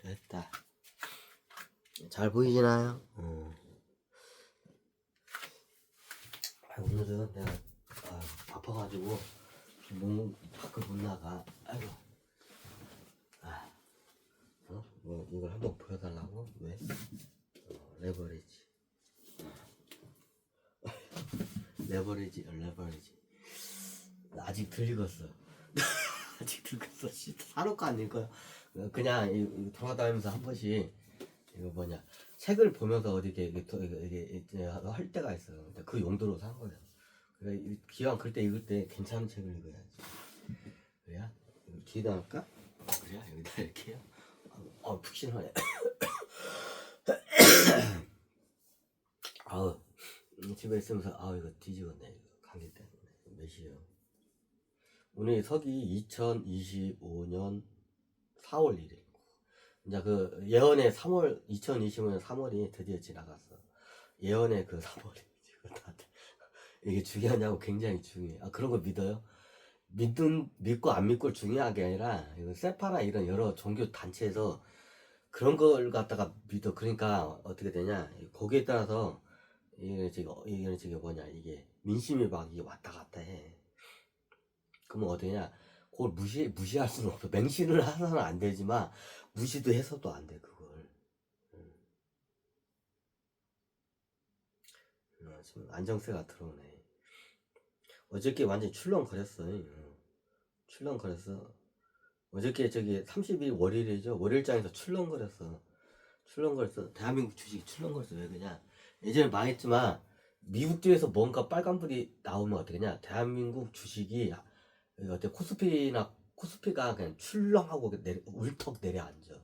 됐다. 잘 보이시나요? 오늘은 내가 바빠가지고 너무 밖을 못 나가. 아이고. 뭐 이걸 한번 보여달라고? 왜? 레버리지. 레버리지. 아직 덜 읽었어. 아직 덜 읽었어. 사놓고 안 읽어요. 그냥 돌아다니면서 한 번씩 이거 뭐냐 책을 보면서 어디 이게 할 때가 있어요. 근데 그 용도로 산 거예요. 그러니까 기왕 그때 읽을 때 괜찮은 책을 읽어야지. 그래야 뒤에다 할까? 그래야 여기다 이렇게 해요. 푹신하네. 집에 있으면서 이거 뒤지겠네. 이거 감기 때문에. 몇 시요? 오늘 석이 2025년 4월 1일. 이제 그 예언의 3월 2025년 3월이 드디어 지나갔어. 예언의 그 3월이 이게 중요하냐고. 굉장히 중요해. 그런 거 믿어요? 믿고 안 믿고 중요한 게 아니라 이거 세파나 이런 여러 종교 단체에서 그런 걸 갖다가 믿어. 그러니까 어떻게 되냐, 거기에 따라서 이게 지금 뭐냐, 이게 민심이 막 이게 왔다 갔다 해. 그러면 어떠냐, 그걸 무시할 수는 없어. 맹신을 해서는 안 되지만 무시도 해서도 안 돼 그걸. 지금 안정세가 들어오네. 어저께 완전 출렁거렸어. 출렁거렸어. 어저께 저기 30일 월요일이죠. 월요일장에서 출렁거렸어. 대한민국 주식이 출렁거렸어. 왜 그러냐, 예전에 망했지만 미국 쪽에서 뭔가 빨간불이 나오면 어떻게 냐, 대한민국 주식이 어때, 코스피가 그냥 출렁하고 울턱 내려앉아.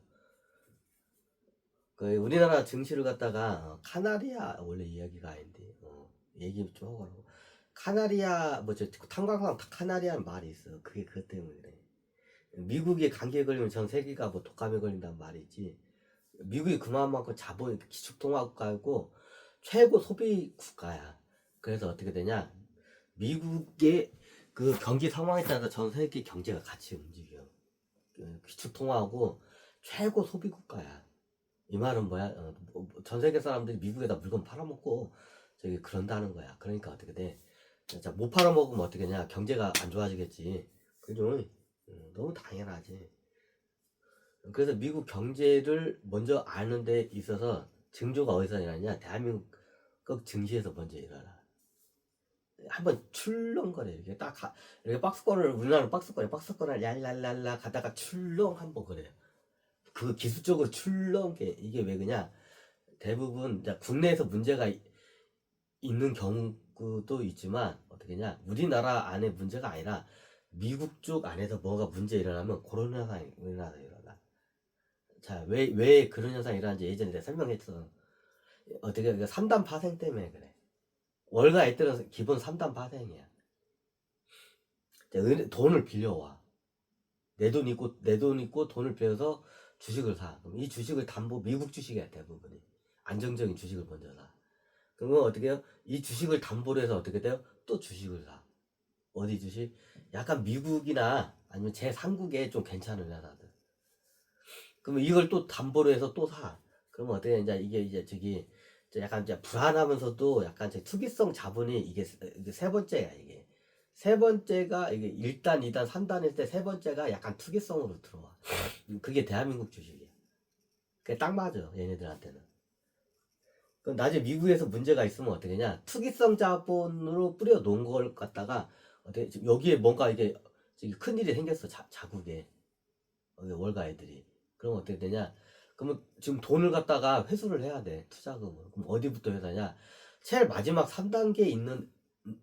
우리나라 증시를 갖다가 카나리아, 원래 이야기가 아닌데 얘기 좀 하고, 카나리아 뭐죠, 탄광상 카나리아는 말이 있어. 그게 그것 때문에 그래. 미국이 감기에 걸리면 전 세계가 뭐 독감에 걸린다는 말이 있지. 미국이 그만큼 자본 기축통화국가이고 최고 소비 국가야. 그래서 어떻게 되냐, 미국의 그 경기 상황에 따라서 전 세계 경제가 같이 움직여. 기축통화하고 최고 소비 국가야. 이 말은 뭐야? 전 세계 사람들이 미국에다 물건 팔아먹고 저기 그런다는 거야. 그러니까 어떻게 돼? 자, 못 팔아먹으면 어떻게 되냐? 경제가 안 좋아지겠지. 그죠? 너무 당연하지. 그래서 미국 경제를 먼저 아는 데 있어서 징조가 어디서 일어나냐? 대한민국 증시에서 먼저 일어나. 한번 출렁거려. 이렇게 이렇게 우리나라는 박스권을 얄랄랄라 가다가 출렁 한번 그래요. 그 기술적으로 출렁게. 이게 왜 그냐? 대부분 국내에서 문제가 있는 경우도 있지만 어떻게냐, 우리나라 안에 문제가 아니라 미국 쪽 안에서 뭐가 문제 일어나면 그런 현상이 우리나라에 일어나. 자, 왜 그런 현상이 일어나는지 예전에 내가 설명했어. 어떻게 3단 파생 때문에 그래. 월가 애들은 기본 3단 파생이야. 돈을 빌려와. 내 돈 있고 돈을 빌려서 주식을 사. 그럼 이 주식을 미국 주식이야 대부분이. 안정적인 주식을 먼저 사. 그러면 어떻게 해요? 이 주식을 담보로 해서 어떻게 돼요? 또 주식을 사. 어디 주식? 약간 미국이나 아니면 제3국에 좀 괜찮은 회사들. 그러면 이걸 또 담보로 해서 또 사. 그러면 어떻게 이제 이게 저기 약간 이제 불안하면서도 약간 투기성 자본이 이게 세 번째야. 이게 세 번째가 이게 1단, 2단, 3단 했을 때 세 번째가 약간 투기성으로 들어와. 그게 대한민국 주식이야. 그게 딱 맞아 얘네들한테는. 그럼 나중에 미국에서 문제가 있으면 어떻게 하냐, 투기성 자본으로 뿌려 놓은 걸 갖다가 여기에 뭔가 이게 큰일이 생겼어. 자국에 월가 애들이. 그럼 어떻게 되냐, 그러면 지금 돈을 갖다가 회수를 해야 돼, 투자금을. 그럼 어디부터 회사냐, 제일 마지막 3단계에 있는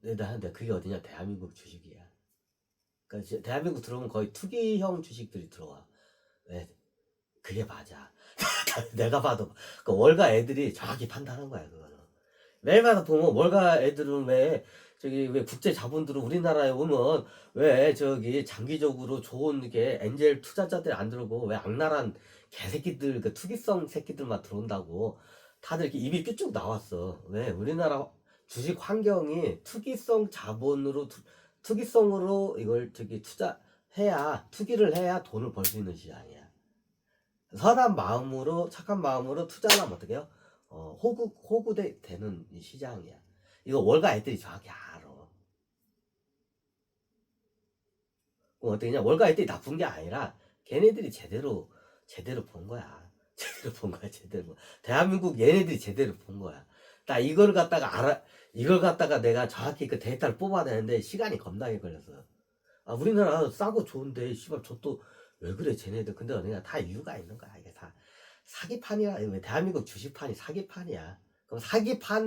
데다 하는데 그게 어디냐, 대한민국 주식이야. 그러니까 대한민국 들어오면 거의 투기형 주식들이 들어와. 왜? 그게 맞아. 내가 봐도 그 월가 애들이 정확히 판단한 거야 그거는. 매일마다 보면 월가 애들은 왜 국제 자본들은 우리나라에 오면 왜 저기 장기적으로 좋은 게 엔젤 투자자들 안 들어오고 왜 악랄한 개새끼들, 그 투기성 새끼들만 들어온다고 다들 이렇게 입이 삐쭉 나왔어. 왜? 우리나라 주식 환경이 투기성으로 이걸 투기를 해야 돈을 벌 수 있는 시장이야. 선한 마음으로 착한 마음으로 투자를 하면 어떻게 해요? 호구돼 되는 이 시장이야. 이거 월가 애들이 정확히 알아. 그럼 어떻게 냐 월가 애들이 나쁜 게 아니라 걔네들이 제대로 본 거야. 제대로 본 거야. 제대로. 대한민국 얘네들이 제대로 본 거야. 나 이걸 갖다가 내가 정확히 그 데이터를 뽑아야 되는데 시간이 겁나게 걸렸어. 아, 우리나라 싸고 좋은데 씨발 저 또 왜 그래 쟤네들. 근데 언니가 다 이유가 있는 거야. 이게 다 사기판이야. 왜 대한민국 주식판이 사기판이야. 그럼 사기판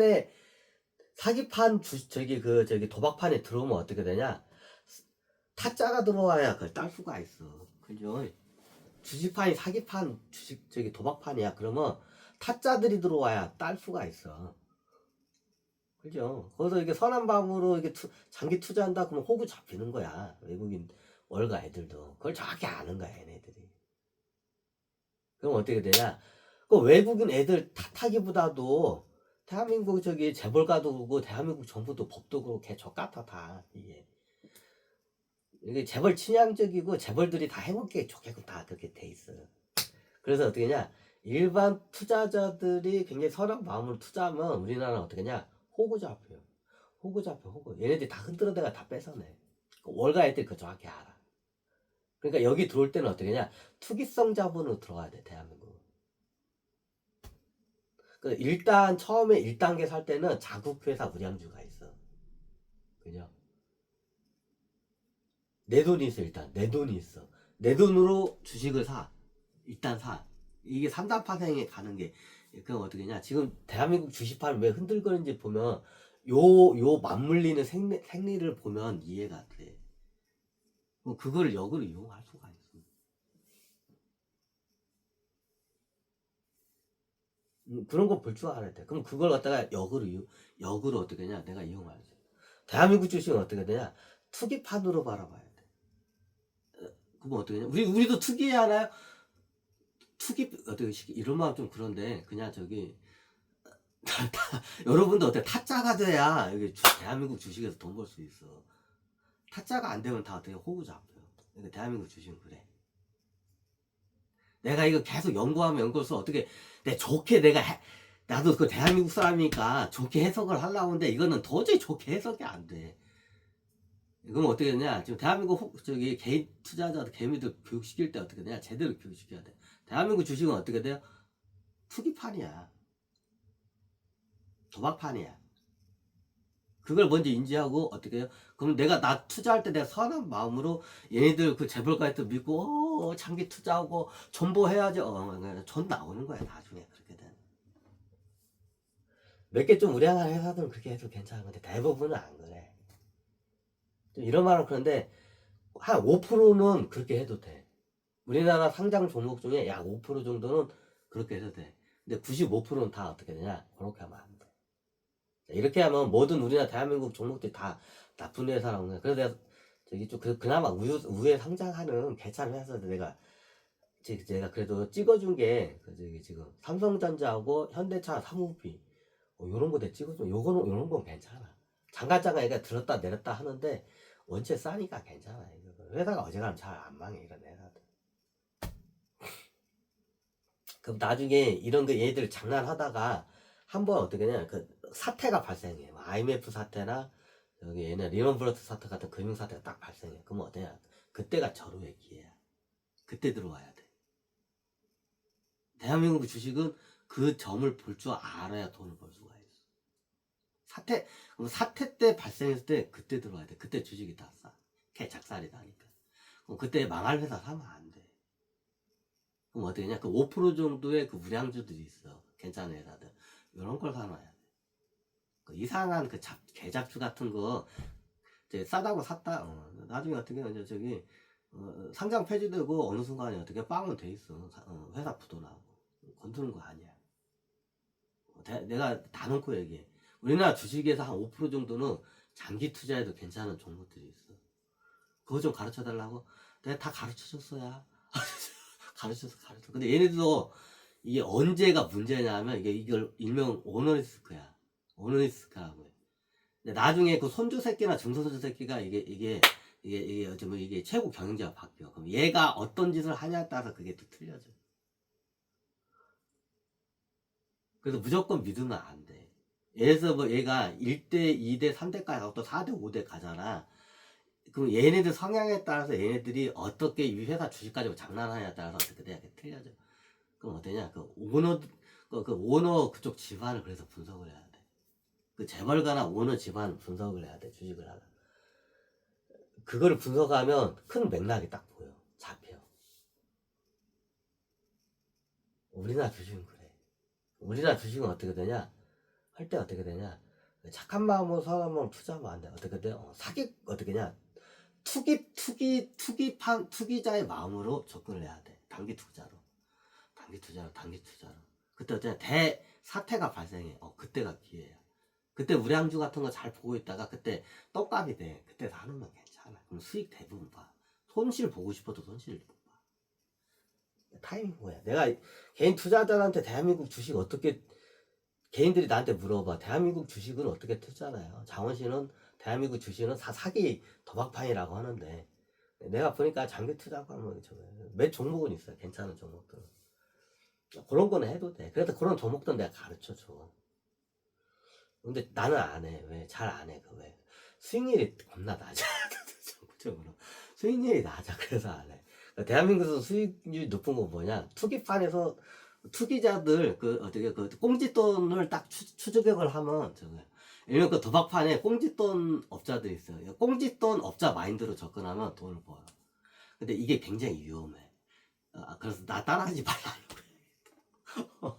저기 도박판에 들어오면 어떻게 되냐? 타짜가 들어와야 그걸 딸 수가 있어. 그죠? 주식판이 사기판 주식 저기 도박판이야. 그러면 타짜들이 들어와야 딸 수가 있어. 그죠? 거기서 이게 선한 마음으로 이게 장기 투자한다 그러면 호구 잡히는 거야. 외국인 월가 애들도 그걸 정확히 아는 거야 얘네들이. 그럼 어떻게 되냐? 그 외국인 애들 탓하기보다도 대한민국 저기 재벌가도 그렇고 대한민국 정부도 법도 그렇고 개족 같아 다 이게 재벌 친향적이고 재벌들이 다 해먹기 좋게끔 다 그렇게 돼 있어. 그래서 어떻게 냐 일반 투자자들이 굉장히 선한 마음으로 투자하면 우리나라는 어떻게 냐 호구 잡혀요. 호구 잡혀 호구. 얘네들이 다 흔들어대가 다 뺏어내. 월가 애들이 그거 정확히 알아. 그러니까 여기 들어올 때는 어떻게 냐 투기성 자본으로 들어가야 돼 대한민국. 일단 처음에 1단계 살 때는 자국회사 우량주가 있어. 그죠? 내 돈이 있어 일단. 내 돈이 있어. 내 돈으로 주식을 사. 일단 사. 이게 3단 파생에 가는 게 그럼 어떻게 냐 지금 대한민국 주식판 왜 흔들거리는지 보면 요 맞물리는 생리를 보면 이해가 돼. 그럼 그거를 역으로 이용할 수가 있어. 그런 거 볼 줄 알아야 돼. 그럼 그걸 갖다가 역으로 어떻게 하냐 내가 이용하지. 대한민국 주식은 어떻게 되냐 투기판으로 바라봐야 돼. 그럼 어떻게 하냐 우리도 투기하나요? 투기 어떻게 이런 말 좀 그런데 그냥 저기 여러분도 어때 타짜가 돼야 여기 대한민국 주식에서 돈 벌 수 있어. 타짜가 안 되면 다 어떻게 호구 잡혀. 그러니까 대한민국 주식은 그래. 내가 이거 계속 연구해서 어떻게 나도 그 대한민국 사람이니까 좋게 해석을 하려고 하는데 이거는 도저히 좋게 해석이 안 돼. 그럼 어떻게 되냐 지금 대한민국 저기 개인 투자자들 개미들 교육시킬 때 어떻게 되냐 제대로 교육시켜야 돼. 대한민국 주식은 어떻게 돼요? 투기판이야. 도박판이야. 그걸 먼저 인지하고 어떻게 해요? 그럼 나 투자할 때 내가 선한 마음으로 얘네들 그 재벌가에도 믿고 장기 투자하고 존버해야지 존 나오는 거야 나중에 그렇게 되면. 몇 개 좀 우량한 회사들은 그렇게 해도 괜찮은 건데 대부분은 안 그래. 좀 이런 말은 그런데 한 5%는 그렇게 해도 돼. 우리나라 상장 종목 중에 약 5% 정도는 그렇게 해도 돼. 근데 95%는 다 어떻게 되냐? 그렇게 하면 안 돼. 이렇게 하면 모든 우리나라 대한민국 종목들이 다 나쁜 회사라는 거야. 그래서 내가 저기 좀 그나마 우에 상장하는 괜찮은 회사들 제가 그래도 찍어준 게 저기 지금 삼성전자하고 현대차 사무비 요런 거 내 찍어줘. 요런 건 괜찮아. 잠깐 얘가 들었다 내렸다 하는데 원체 싸니까 괜찮아. 회사가 어지간하면 잘 안 망해 이런 회사들. 그럼 나중에 이런 거 얘들 장난하다가 한번 어떻게 냐 그 사태가 발생해. IMF 사태나 여기 얘네 리먼 브러스 사태 같은 금융 사태가 딱 발생해. 그러면 어떠냐? 그때가 절호의 기회야. 그때 들어와야 돼. 대한민국 주식은 그 점을 볼 줄 알아야 돈을 벌 수가 있어. 그럼 사태 때 발생했을 때 그때 들어와야 돼. 그때 주식이 다 싸. 개작살이 나니까. 그럼 그때 망할 회사 사면 안 돼. 그럼 어떻게 냐 그 5% 정도의 그 우량주들이 있어. 괜찮은 회사들. 이런 걸 사놔야 돼. 그 이상한 그 개잡주 같은 거 이제 싸다고 샀다. 나중에 어떻게 이제 저기 상장 폐지되고 어느 순간에 어떻게 빵은 돼 있어. 회사 부도나고 건드는 거 아니야. 내가 다 놓고 얘기해. 우리나라 주식에서 한 5% 정도는 장기 투자해도 괜찮은 종목들이 있어. 그거 좀 가르쳐 달라고? 내가 다 가르쳐 줬어야. 가르쳐. 근데 얘네들도 이게 언제가 문제냐면 이걸 일명 오너리스크야. 오너리스크라고 해. 근데 나중에 그 손주 새끼나 증손주 새끼가 이게 최고 경영자가 바뀌어. 그럼 얘가 어떤 짓을 하냐에 따라서 그게 또 틀려져. 그래서 무조건 믿으면 안 돼. 예를 들어서 뭐 얘가 1대, 2대, 3대까지 가고 또 4대, 5대 가잖아. 그럼 얘네들 성향에 따라서 얘네들이 어떻게 이 회사 주식 가지고 장난하냐에 따라서 어떻게 돼야 틀려져. 그럼 어떠냐? 그 오너 그쪽 집안을 그래서 분석을 해야 돼. 그 재벌가나 오너 집안 분석을 해야 돼. 주식을 하려. 그거를 분석하면 큰 맥락이 딱 보여. 잡혀. 우리나라 주식은 그래. 우리나라 주식은 어떻게 되냐? 할 때 어떻게 되냐? 착한 마음으로 사람을 투자하면 안 돼. 어떻게 돼? 사기, 어떻게 냐? 투기자의 마음으로 접근을 해야 돼. 단기 투자로. 단기 투자로. 그때 어쩌냐? 대사태가 발생해. 그때가 기회야. 그때 우량주 같은 거 잘 보고 있다가 그때 떡값이 돼. 그때 사는 건 괜찮아. 그럼 수익 대부분 봐. 손실 보고 싶어도 손실을 못 봐. 타이밍 뭐야? 내가 개인 투자자들한테 대한민국 주식 어떻게, 개인들이 나한테 물어봐. 대한민국 주식은 어떻게 투자나요? 장원씨는 대한민국 주식은 사기 도박판이라고 하는데, 내가 보니까 장기 투자고 하면 몇 종목은 있어요. 괜찮은 종목들. 그런 거는 해도 돼. 그래도 그런 종목도 내가 가르쳐 줘. 근데 나는 안 해. 왜? 잘 안 해. 왜? 수익률이 겁나 낮아. 전국적으로. 수익률이 낮아. 그래서 안 해. 대한민국에서 수익률이 높은 건 뭐냐? 투기판에서 투기자들 어떻게 꽁짓돈을 딱 추적을 하면 왜냐면 그 도박판에 꽁짓돈 업자들이 있어요. 꽁짓돈 업자 마인드로 접근하면 돈을 벌어. 근데 이게 굉장히 위험해. 그래서 나 따라하지 말라고.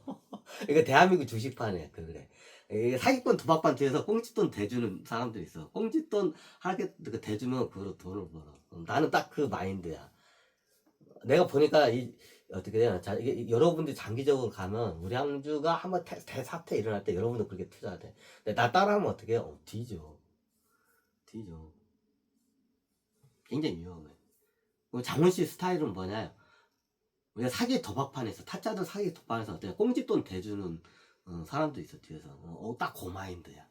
이거 대한민국 주식판에 그래. 이게 사기꾼 도박판 뒤에서 꽁짓돈 대주는 사람들이 있어. 꽁짓돈 하게 대주면 그걸로 돈을 벌어. 나는 딱 그 마인드야. 내가 보니까 어떻게 되나, 자, 이게 여러분들이 장기적으로 가면 우량주가 한번 대사태 일어날 때 여러분도 그렇게 투자돼. 근데 나 따라하면 어떻게 해? 뒤져. 굉장히 위험해. 장훈씨 스타일은 뭐냐? 우리가 사기 도박판에서, 타짜들 사기 도박판에서 어떻게 꽁짓돈 대주는 사람도 있어, 뒤에서. 딱 그 마인드야.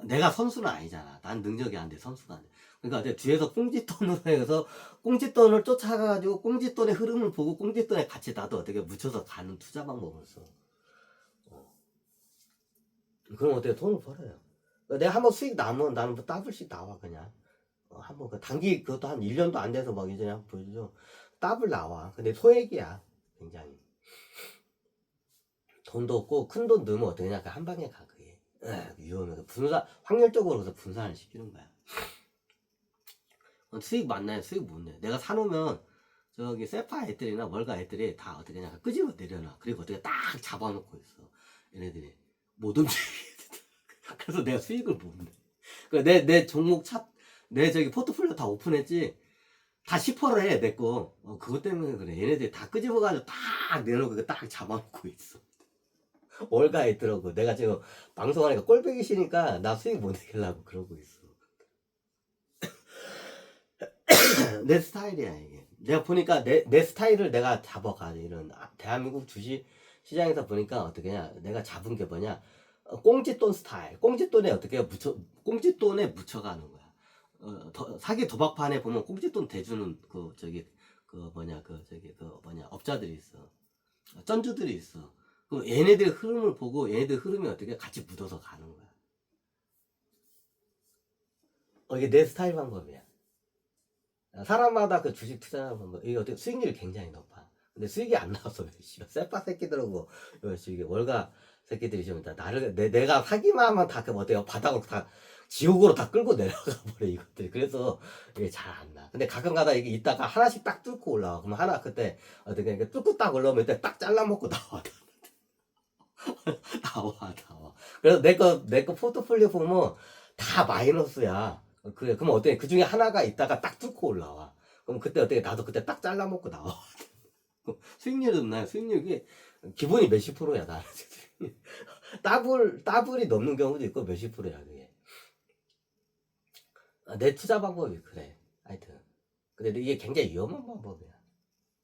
내가 선수는 아니잖아. 난 능력이 안 돼, 선수가 안 돼. 그러니까 뒤에서 꽁짓돈으로 해서 꽁짓돈을 쫓아가가지고 꽁짓돈의 흐름을 보고 꽁짓돈에 같이 나도 어떻게 묻혀서 가는 투자 방법을 써. 그럼 어떻게 돈을 벌어요. 내가 한번 수익 나면 나는 뭐 더블씩 나와, 그냥. 한번 단기, 그것도 한 1년도 안 돼서 막 예전에 한번 보여주죠. 더블 나와. 근데 소액이야, 굉장히. 돈도 없고 큰 돈 넣으면 어떻게 냐, 한 방에 가, 그게. 위험해. 확률적으로 그래서 분산을 시키는 거야. 수익 맞나요? 수익 못 내. 내가 사놓으면 세파 애들이나 월가 애들이 다 어떻게 그냥 끄집어 내려놔. 그리고 어떻게 딱 잡아놓고 있어. 얘네들이 못 움직이게. 그래서 내가 수익을 못 내. 그러니까 내 종목 내 포트폴리오 다 오픈했지. 다 10%를 해, 내 거. 그것 때문에 그래. 얘네들이 다 끄집어가지고 딱 내놓고 딱 잡아놓고 있어. 월가 있더라고. 내가 지금 방송하니까 꼴보기 싫으니까 나 수익 못 내려고 그러고 있어. 내 스타일이야, 이게. 내가 보니까 내 스타일을 내가 잡아가. 이런 대한민국 주식 시장에서 보니까 어떻게 냐, 내가 잡은 게 뭐냐, 꽁짓돈 스타일. 꽁짓돈에 묻혀가는 거야. 사기 도박판에 보면 꽁짓돈 대주는 업자들이 있어. 쩐주들이 있어. 얘네들 흐름을 보고 얘네들 흐름이 어떻게 같이 묻어서 가는 거야. 이게 내 스타일 방법이야. 사람마다 그 주식 투자하는 방법, 이게 어떻게 수익률이 굉장히 높아. 근데 수익이 안 나와서 쎄빠 새끼들하고 이게 월가 새끼들이 좀 내가 사기만 하면 다 어때요? 바닥으로 다 지옥으로 다 끌고 내려가 버려, 이것들이. 그래서 이게 잘 안 나. 근데 가끔가다 이게 있다가 하나씩 딱 뚫고 올라와. 그럼 하나 그때 어떻게 이렇게 뚫고 딱 올라오면 그때 딱 잘라먹고 나와. 나와. 그래서 내 거 포트폴리오 보면 다 마이너스야. 그래. 그럼 어때? 그 중에 하나가 있다가 딱 뚫고 올라와. 그럼 그때 어떻게? 나도 그때 딱 잘라먹고 나와. 수익률이 없나요? 수익률이 기본이 몇십 프로야, 나는. 더블이 넘는 경우도 있고 몇십 프로야, 그게. 내 투자 방법이 그래. 하여튼. 근데 이게 굉장히 위험한 방법이야.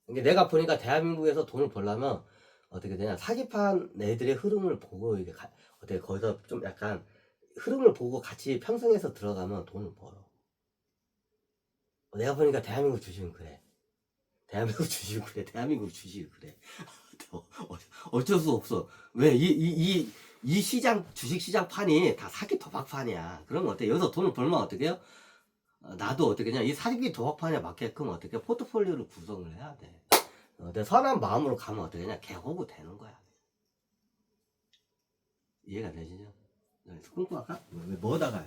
이게 내가 보니까 대한민국에서 돈을 벌려면 어떻게 되냐, 사기판 애들의 흐름을 보고 이게 어떻게 거기서 좀 약간 흐름을 보고 같이 편성해서 들어가면 돈을 벌어. 내가 보니까 대한민국 주식은 그래. 대한민국 주식은 그래. 어쩔 수 없어. 왜? 이 시장, 주식시장 판이 다 사기 도박판이야. 그러면 어때? 여기서 돈을 벌면 어떻게 해요? 나도 어떻게 그냥 이 사기 도박판에 맞게끔 어떻게 포트폴리오를 구성을 해야 돼. 내 선한 마음으로 가면 어떻게 그냥 개호구 되는 거야. 이해가 되시죠? 꿈꾸할까? 뭐다가